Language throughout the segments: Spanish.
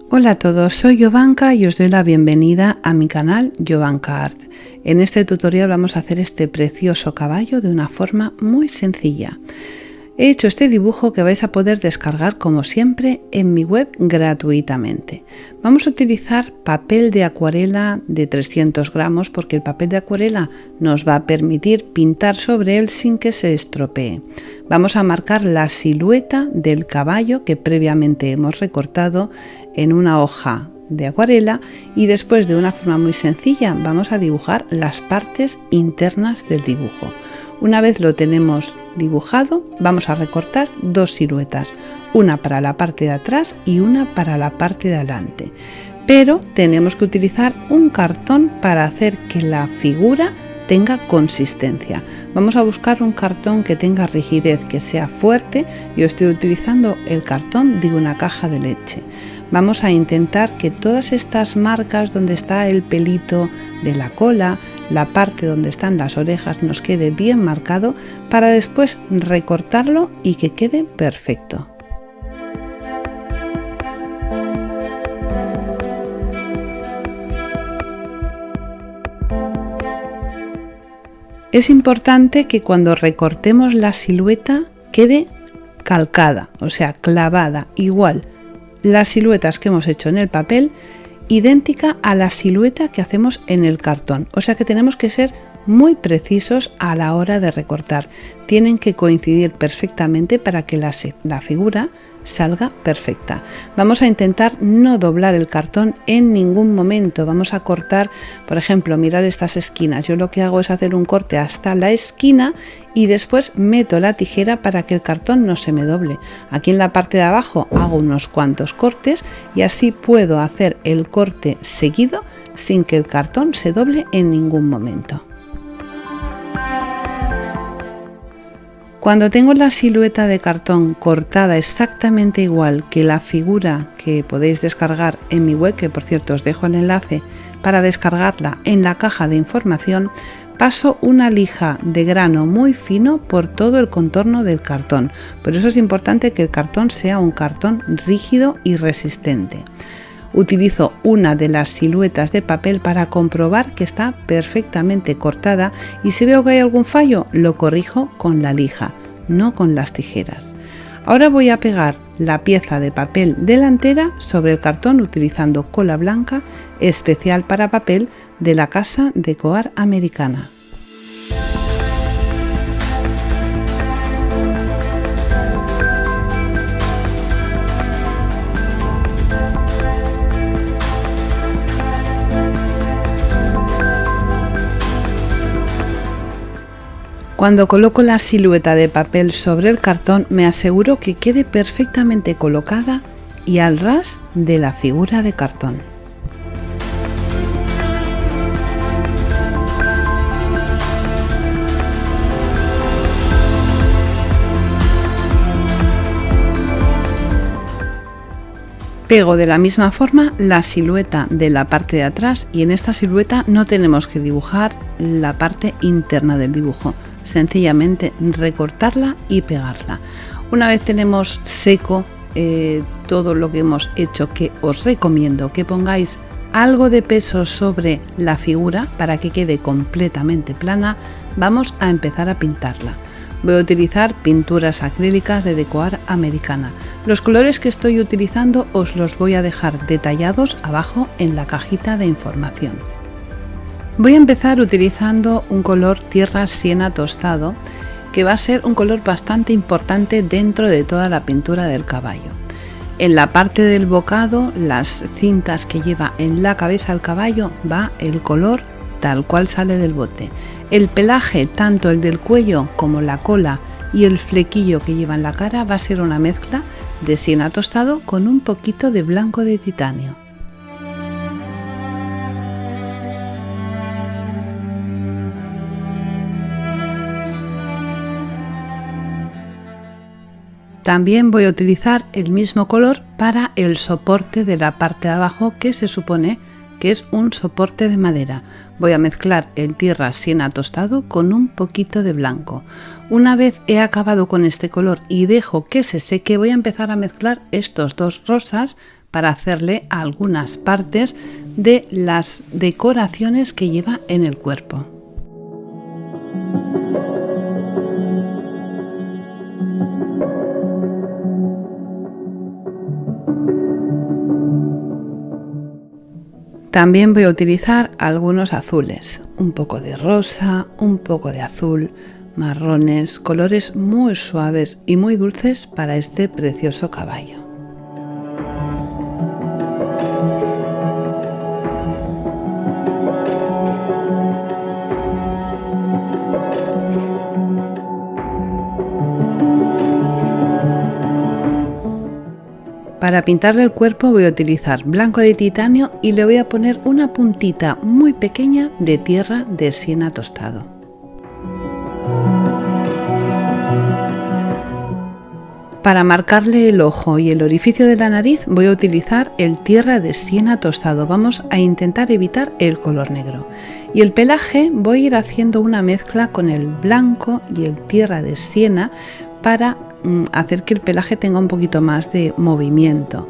Hola a todos, soy Jovanka y os doy la bienvenida a mi canal Jovanka Art. En este tutorial vamos a hacer este precioso caballo de una forma muy sencilla. He hecho este dibujo que vais a poder descargar como siempre en mi web gratuitamente. Vamos a utilizar papel de acuarela de 300 gramos porque el papel de acuarela nos va a permitir pintar sobre él sin que se estropee. Vamos a marcar la silueta del caballo que previamente hemos recortado en una hoja de acuarela y después de una forma muy sencilla vamos a dibujar las partes internas del dibujo. Una vez lo tenemos dibujado, vamos a recortar dos siluetas, una para la parte de atrás y una para la parte de adelante. Pero tenemos que utilizar un cartón para hacer que la figura tenga consistencia. Vamos a buscar un cartón que tenga rigidez, que sea fuerte. Yo estoy utilizando el cartón de una caja de leche. Vamos a intentar que todas estas marcas donde está el pelito de la cola, la parte donde están las orejas, nos quede bien marcado para después recortarlo y que quede perfecto. Es importante que cuando recortemos la silueta quede calcada, o sea, clavada, igual las siluetas que hemos hecho en el papel, idéntica a la silueta que hacemos en el cartón. O sea que tenemos que ser muy precisos a la hora de recortar. Tienen que coincidir perfectamente para que la figura salga perfecta. Vamos a intentar no doblar el cartón en ningún momento. Vamos a cortar, por ejemplo, mirar estas esquinas. Yo lo que hago es hacer un corte hasta la esquina y después meto la tijera para que el cartón no se me doble. Aquí en la parte de abajo hago unos cuantos cortes y así puedo hacer el corte seguido sin que el cartón se doble en ningún momento. Cuando tengo la silueta de cartón cortada exactamente igual que la figura que podéis descargar en mi web, que por cierto os dejo el enlace para descargarla en la caja de información, paso una lija de grano muy fino por todo el contorno del cartón. Por eso es importante que el cartón sea un cartón rígido y resistente. Utilizo una de las siluetas de papel para comprobar que está perfectamente cortada y si veo que hay algún fallo lo corrijo con la lija, no con las tijeras. Ahora voy a pegar la pieza de papel delantera sobre el cartón utilizando cola blanca especial para papel de la casa Deco-Art americana. Cuando coloco la silueta de papel sobre el cartón me aseguro que quede perfectamente colocada y al ras de la figura de cartón. Pego de la misma forma la silueta de la parte de atrás y en esta silueta no tenemos que dibujar la parte interna del dibujo. Sencillamente recortarla y pegarla. Una vez tenemos seco todo lo que hemos hecho, que os recomiendo que pongáis algo de peso sobre la figura para que quede completamente plana, vamos a empezar a pintarla. Voy a utilizar pinturas acrílicas de Deco-Art americana. Los colores que estoy utilizando os los voy a dejar detallados abajo en la cajita de información. Voy a empezar utilizando un color tierra siena tostado, que va a ser un color bastante importante dentro de toda la pintura del caballo. En la parte del bocado, las cintas que lleva en la cabeza el caballo, va el color tal cual sale del bote. El pelaje, tanto el del cuello como la cola y el flequillo que lleva en la cara, va a ser una mezcla de siena tostado con un poquito de blanco de titanio. También voy a utilizar el mismo color para el soporte de la parte de abajo, que se supone que es un soporte de madera. Voy a mezclar el tierra siena tostado con un poquito de blanco. Una vez he acabado con este color y dejo que se seque, voy a empezar a mezclar estos dos rosas para hacerle algunas partes de las decoraciones que lleva en el cuerpo. También voy a utilizar algunos azules, un poco de rosa, un poco de azul, marrones, colores muy suaves y muy dulces para este precioso caballo. Para pintarle el cuerpo voy a utilizar blanco de titanio y le voy a poner una puntita muy pequeña de tierra de siena tostado. Para marcarle el ojo y el orificio de la nariz voy a utilizar el tierra de siena tostado. Vamos a intentar evitar el color negro. Y el pelaje voy a ir haciendo una mezcla con el blanco y el tierra de siena para hacer que el pelaje tenga un poquito más de movimiento.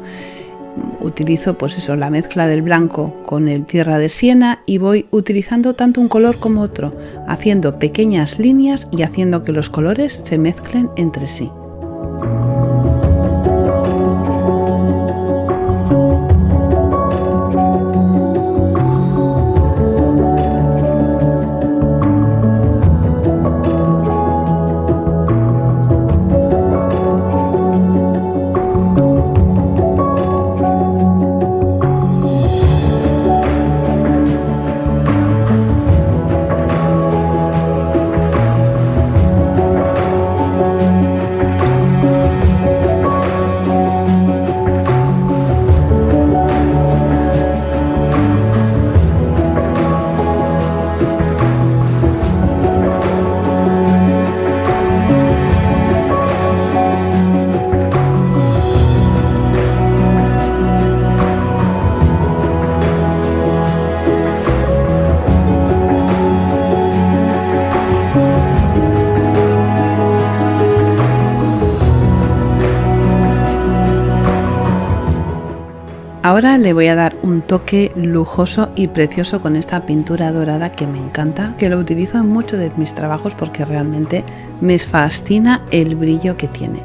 Utilizo pues eso, la mezcla del blanco con el tierra de siena y voy utilizando tanto un color como otro, haciendo pequeñas líneas y haciendo que los colores se mezclen entre sí. Ahora le voy a dar un toque lujoso y precioso con esta pintura dorada que me encanta, que lo utilizo en muchos de mis trabajos porque realmente me fascina el brillo que tiene.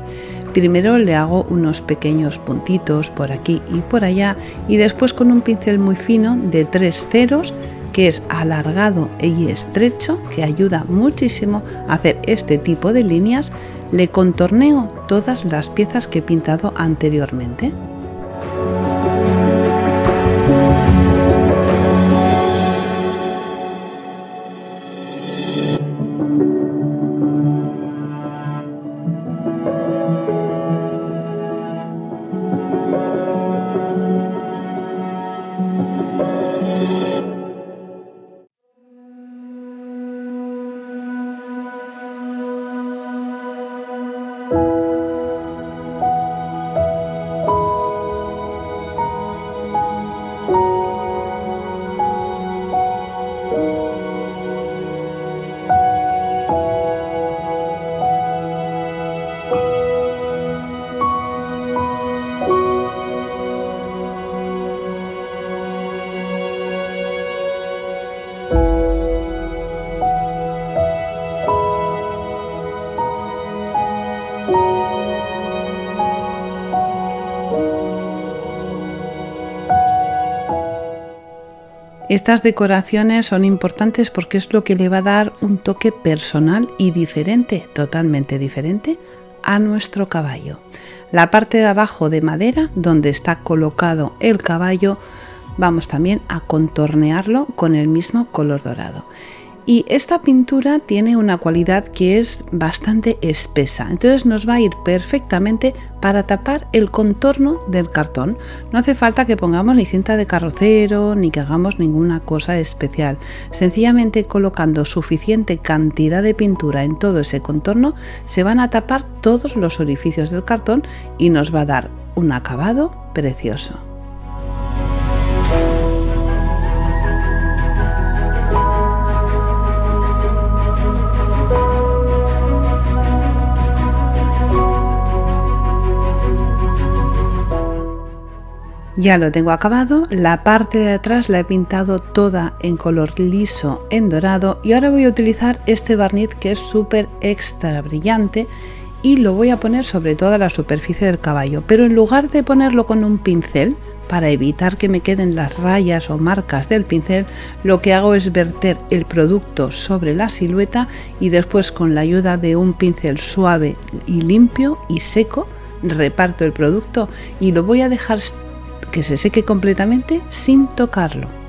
Primero le hago unos pequeños puntitos por aquí y por allá y después con un pincel muy fino de 3 ceros, que es alargado y estrecho, que ayuda muchísimo a hacer este tipo de líneas, le contorneo todas las piezas que he pintado anteriormente. Estas decoraciones son importantes porque es lo que le va a dar un toque personal y diferente, totalmente diferente, a nuestro caballo. La parte de abajo de madera, donde está colocado el caballo, vamos también a contornearlo con el mismo color dorado. Y esta pintura tiene una cualidad que es bastante espesa, entonces nos va a ir perfectamente para tapar el contorno del cartón. No hace falta que pongamos ni cinta de carrocero ni que hagamos ninguna cosa especial. Sencillamente colocando suficiente cantidad de pintura en todo ese contorno se van a tapar todos los orificios del cartón y nos va a dar un acabado precioso. Ya lo tengo acabado, la parte de atrás la he pintado toda en color liso en dorado y ahora voy a utilizar este barniz que es súper extra brillante y lo voy a poner sobre toda la superficie del caballo, pero en lugar de ponerlo con un pincel, para evitar que me queden las rayas o marcas del pincel, lo que hago es verter el producto sobre la silueta y después con la ayuda de un pincel suave y limpio y seco, reparto el producto y lo voy a dejar que se seque completamente sin tocarlo.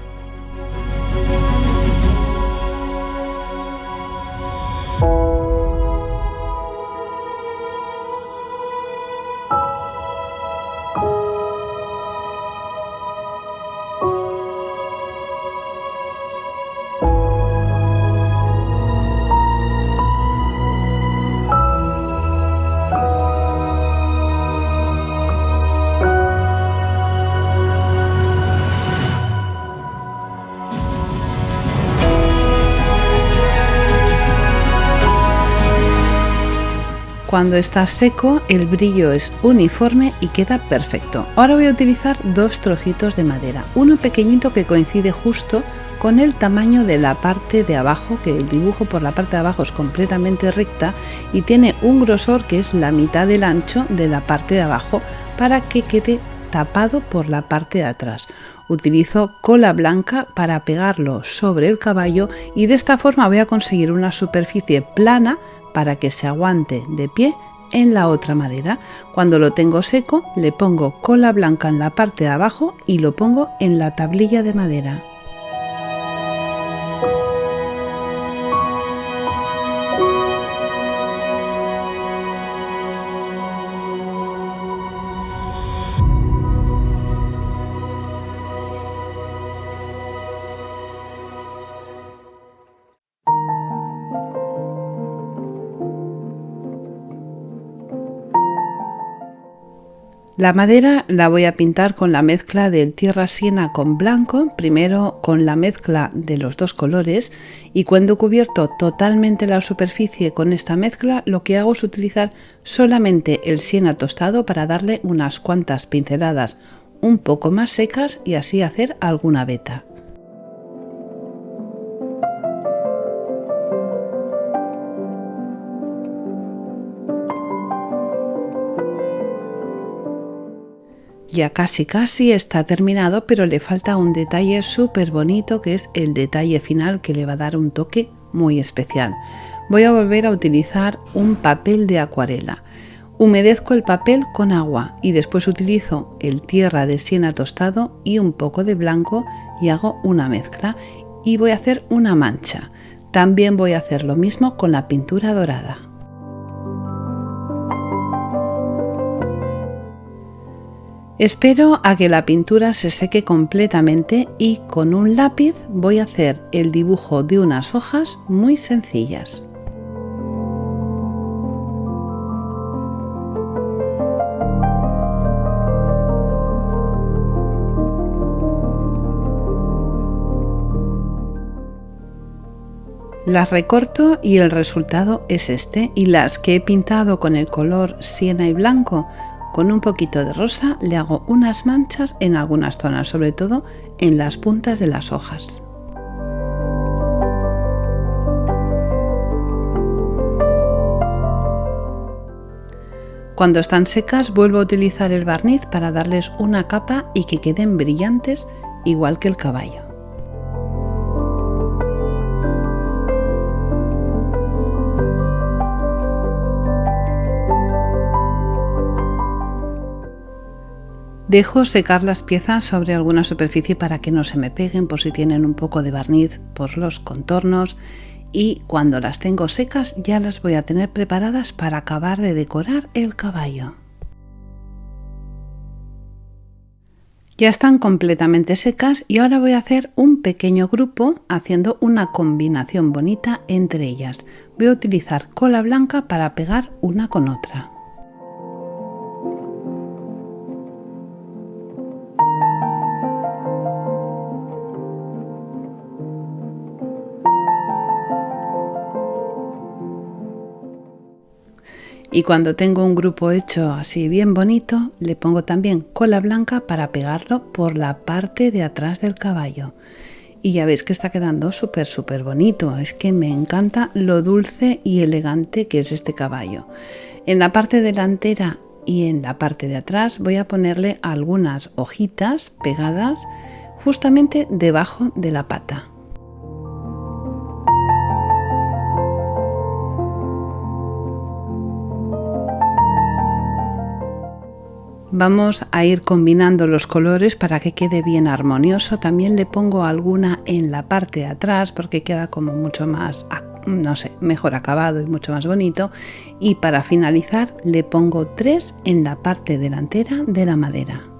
Cuando está seco, el brillo es uniforme y queda perfecto. Ahora voy a utilizar dos trocitos de madera, uno pequeñito que coincide justo con el tamaño de la parte de abajo, que el dibujo por la parte de abajo es completamente recta y tiene un grosor que es la mitad del ancho de la parte de abajo para que quede tapado por la parte de atrás. Utilizo cola blanca para pegarlo sobre el caballo y de esta forma voy a conseguir una superficie plana para que se aguante de pie en la otra madera. Cuando lo tengo seco, le pongo cola blanca en la parte de abajo y lo pongo en la tablilla de madera. La madera la voy a pintar con la mezcla del tierra siena con blanco, primero con la mezcla de los dos colores, y cuando he cubierto totalmente la superficie con esta mezcla, lo que hago es utilizar solamente el siena tostado para darle unas cuantas pinceladas un poco más secas y así hacer alguna veta. Ya casi está terminado, pero le falta un detalle súper bonito que es el detalle final que le va a dar un toque muy especial. Voy a volver a utilizar un papel de acuarela. Humedezco el papel con agua y después utilizo el tierra de siena tostado y un poco de blanco y hago una mezcla y voy a hacer una mancha. También voy a hacer lo mismo con la pintura dorada. Espero a que la pintura se seque completamente y con un lápiz voy a hacer el dibujo de unas hojas muy sencillas. Las recorto y el resultado es este, y las que he pintado con el color siena y blanco con un poquito de rosa le hago unas manchas en algunas zonas, sobre todo en las puntas de las hojas. Cuando están secas vuelvo a utilizar el barniz para darles una capa y que queden brillantes igual que el caballo. Dejo secar las piezas sobre alguna superficie para que no se me peguen por si tienen un poco de barniz por los contornos, y cuando las tengo secas ya las voy a tener preparadas para acabar de decorar el caballo. Ya están completamente secas y ahora voy a hacer un pequeño grupo haciendo una combinación bonita entre ellas. Voy a utilizar cola blanca para pegar una con otra. Y cuando tengo un grupo hecho así bien bonito, le pongo también cola blanca para pegarlo por la parte de atrás del caballo. Y ya veis que está quedando súper bonito. Es que me encanta lo dulce y elegante que es este caballo. En la parte delantera y en la parte de atrás voy a ponerle algunas hojitas pegadas justamente debajo de la pata. Vamos a ir combinando los colores para que quede bien armonioso. También le pongo alguna en la parte de atrás porque queda como mucho más, no sé, mejor acabado y mucho más bonito. Y para finalizar le pongo 3 en la parte delantera de la madera.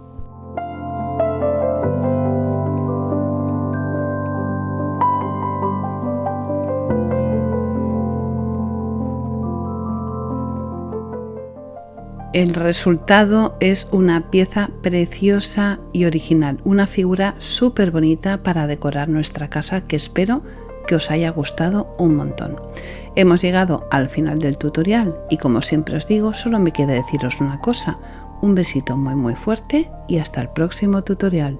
El resultado es una pieza preciosa y original, una figura súper bonita para decorar nuestra casa que espero que os haya gustado un montón. Hemos llegado al final del tutorial y como siempre os digo, solo me queda deciros una cosa, un besito muy fuerte y hasta el próximo tutorial.